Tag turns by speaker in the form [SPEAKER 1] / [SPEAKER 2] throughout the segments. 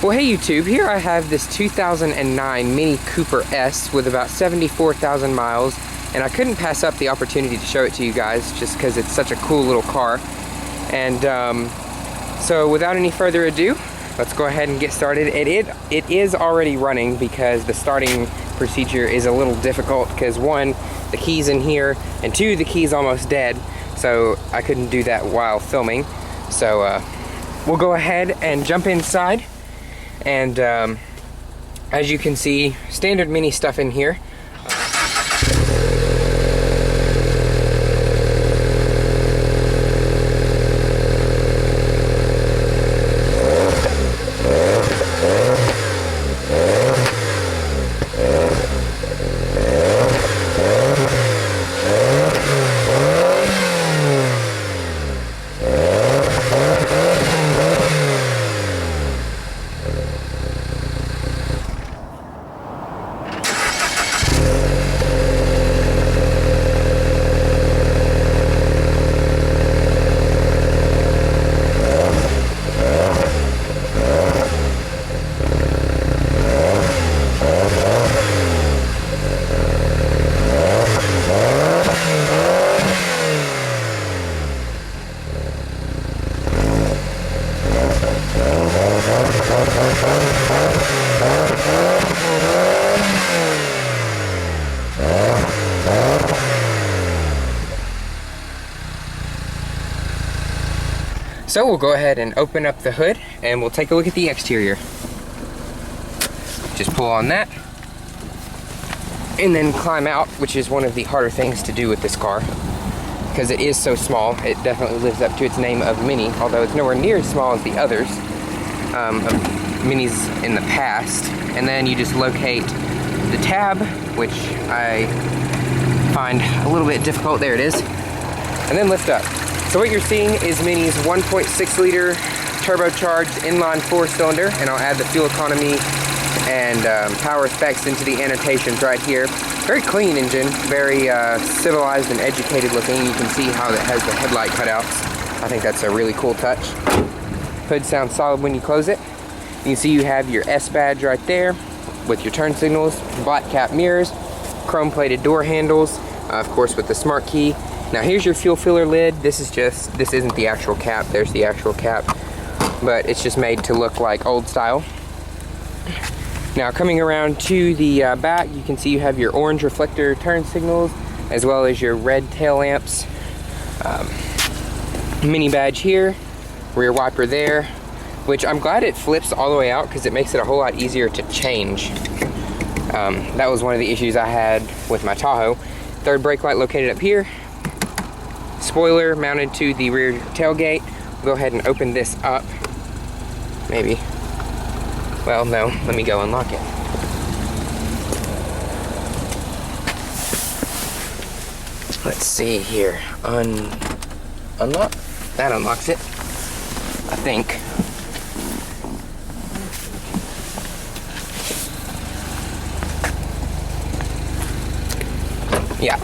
[SPEAKER 1] Well, hey YouTube, here I have this 2009 Mini Cooper S with about 74,000 miles, and I couldn't pass up the opportunity to show it to you guys just because it's such a cool little car. And so without any further ado, let's go ahead and get started. It is already running because the starting procedure is a little difficult because one, the key's in here, and two, the key's almost dead, so I couldn't do that while filming. So we'll go ahead and jump inside. And as you can see, standard Mini stuff in here. So we'll go ahead and open up the hood and we'll take a look at the exterior. Just pull on that and then climb out, which is one of the harder things to do with this car because it is so small. It definitely lives up to its name of Mini, although it's nowhere near as small as the others of Minis in the past. And then you just locate the tab, which I find a little bit difficult. There it is. And then lift up. So what you're seeing is Mini's 1.6 liter turbocharged inline 4-cylinder, and I'll add the fuel economy and power specs into the annotations right here. Very clean engine, very civilized and educated looking. You can see how it has the headlight cutouts. I think that's a really cool touch. Hood sounds solid when you close it. You can see you have your S badge right there with your turn signals, black cap mirrors, chrome plated door handles, of course with the smart key. Now here's your fuel filler lid. This isn't the actual cap, there's the actual cap, but it's just made to look like old style. Now coming around to the back, you can see you have your orange reflector turn signals, as well as your red tail lamps. Mini badge here, rear wiper there, which I'm glad it flips all the way out because it makes it a whole lot easier to change. That was one of the issues I had with my Tahoe. Third brake light located up here. Spoiler mounted to the rear tailgate. We'll go ahead and open this up. Maybe. Well, no, let me go unlock it. Let's see here. Unlock? That unlocks it, I think. Yeah.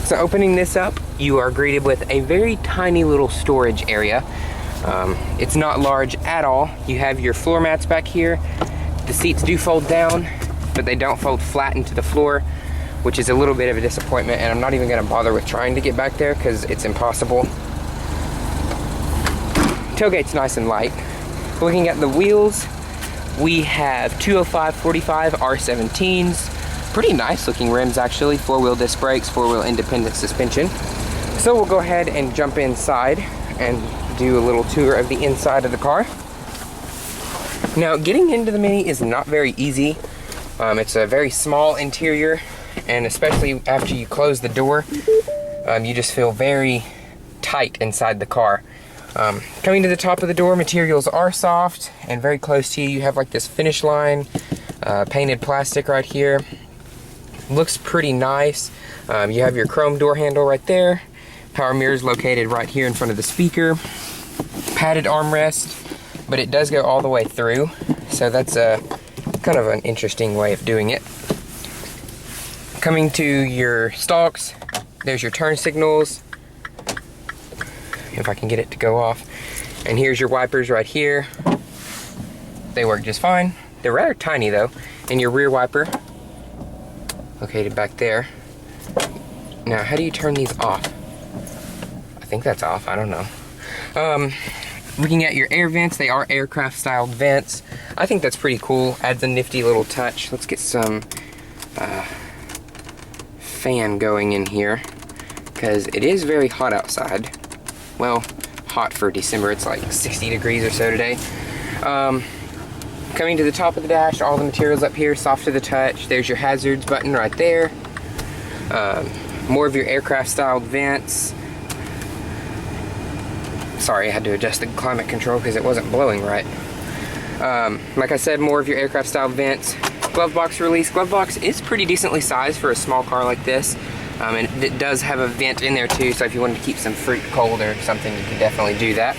[SPEAKER 1] So opening this up, you are greeted with a very tiny little storage area. It's not large at all. You have your floor mats back here. The seats do fold down, but they don't fold flat into the floor, which is a little bit of a disappointment, and I'm not even gonna bother with trying to get back there because it's impossible. Tailgate's nice and light. Looking at the wheels, we have 205/45 R17s. Pretty nice looking rims actually, 4-wheel disc brakes, 4-wheel independent suspension. So we'll go ahead and jump inside and do a little tour of the inside of the car. Now getting into the Mini is not very easy. It's a very small interior, and especially after you close the door, you just feel very tight inside the car. Coming to the top of the door, materials are soft and very close to you. You have like this finish line, painted plastic right here. Looks pretty nice. You have your chrome door handle right there. Power mirrors located right here in front of the speaker. Padded armrest, but it does go all the way through. So that's a kind of an interesting way of doing it. Coming to your stalks, there's your turn signals. If I can get it to go off. And here's your wipers right here. They work just fine. They're rather tiny though. And your rear wiper, located back there. Now, how do you turn these off? I think that's off, I don't know. Looking at your air vents, they are aircraft styled vents. I think that's pretty cool, adds a nifty little touch. Let's get some fan going in here, because it is very hot outside. Well, hot for December, it's like 60 degrees or so today. Coming to the top of the dash, all the materials up here, soft to the touch. There's your hazards button right there. More of your aircraft styled vents. Sorry, I had to adjust the climate control because it wasn't blowing right. Like I said, more of your aircraft style vents. Glove box release. Glove box is pretty decently sized for a small car like this. And it does have a vent in there too, so if you wanted to keep some fruit cold or something, you can definitely do that.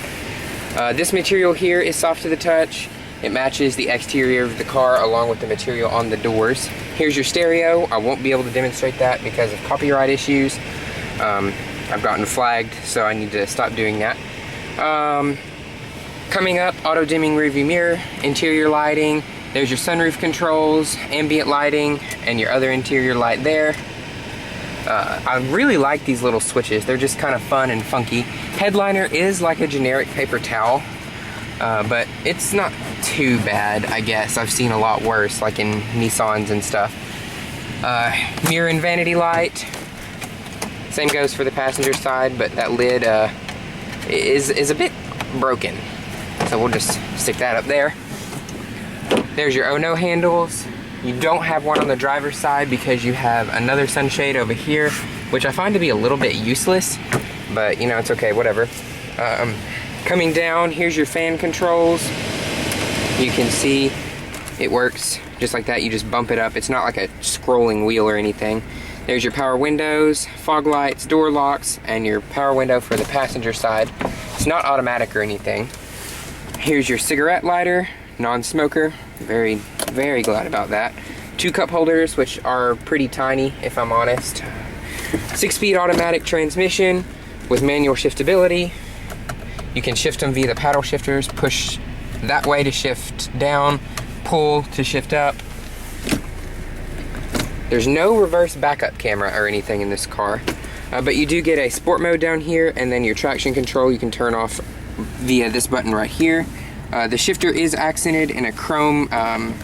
[SPEAKER 1] This material here is soft to the touch. It matches the exterior of the car along with the material on the doors. Here's your stereo. I won't be able to demonstrate that because of copyright issues. I've gotten flagged, so I need to stop doing that. Coming up, auto dimming rearview mirror, interior lighting. There's your sunroof controls, ambient lighting, and your other interior light there. I really like these little switches. They're just kind of fun and funky. Headliner is like a generic paper towel, but it's not too bad, I guess. I've seen a lot worse, like in Nissans and stuff. Mirror and vanity light. Same goes for the passenger side, but that lid is a bit broken. So we'll just stick that up there. There's your oh no handles. You don't have one on the driver's side because you have another sunshade over here, which I find to be a little bit useless, but you know, it's okay, whatever. Coming down, here's your fan controls. You can see it works just like that. You just bump it up. It's not like a scrolling wheel or anything. There's your power windows, fog lights, door locks, and your power window for the passenger side. It's not automatic or anything. Here's your cigarette lighter, non-smoker. Very, very glad about that. 2 cup holders, which are pretty tiny, if I'm honest. 6-speed automatic transmission with manual shiftability. You can shift them via the paddle shifters. Push that way to shift down, pull to shift up. There's no reverse backup camera or anything in this car, but you do get a sport mode down here, and then your traction control you can turn off via this button right here. The shifter is accented in a chrome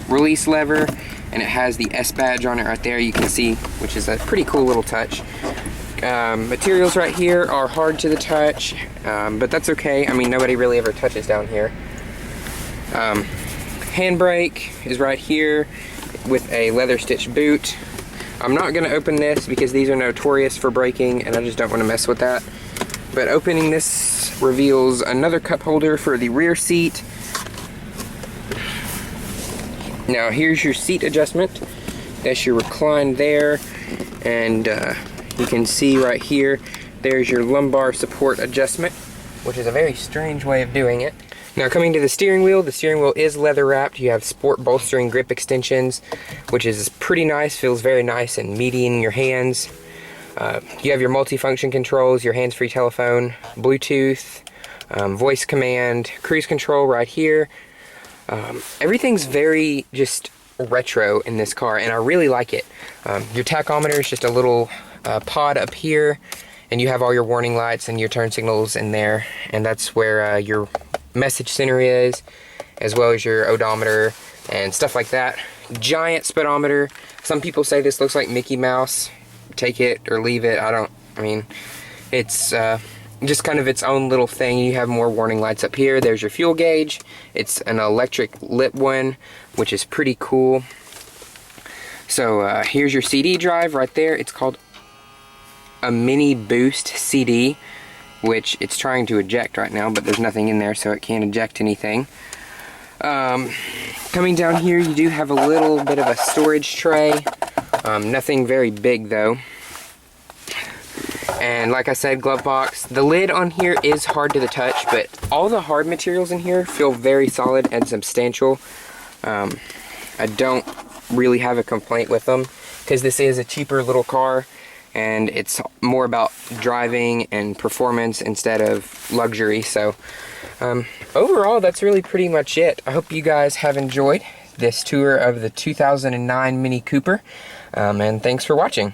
[SPEAKER 1] release lever, and it has the S badge on it right there, you can see, which is a pretty cool little touch. Materials right here are hard to the touch, but that's okay. I mean, nobody really ever touches down here. Handbrake is right here with a leather stitch boot. I'm not going to open this because these are notorious for breaking and I just don't want to mess with that. But opening this reveals another cup holder for the rear seat. Now here's your seat adjustment. That's your recline there, and you can see right here, there's your lumbar support adjustment, which is a very strange way of doing it. Now coming to the steering wheel is leather wrapped. You have sport bolstering grip extensions, which is pretty nice, feels very nice and meaty in your hands. You have your multifunction controls, your hands-free telephone, Bluetooth, voice command, cruise control right here. Everything's very just retro in this car, and I really like it. Your tachometer is just a little pod up here, and you have all your warning lights and your turn signals in there, and that's where your message center is, as well as your odometer and stuff like that. Giant speedometer. Some people say this looks like Mickey Mouse. Take it or leave it. I mean, it's just kind of its own little thing. You have more warning lights up here. There's your fuel gauge. It's an electric lit one, which is pretty cool. So here's your CD drive right there. It's called a mini boost CD, which it's trying to eject right now, but there's nothing in there, so it can't eject anything. Coming down here, you do have a little bit of a storage tray. Nothing very big though. And like I said, glove box. The lid on here is hard to the touch, but all the hard materials in here feel very solid and substantial. I don't really have a complaint with them, because this is a cheaper little car, and it's more about driving and performance instead of luxury. So overall, that's really pretty much it. I hope you guys have enjoyed this tour of the 2009 Mini Cooper, and thanks for watching.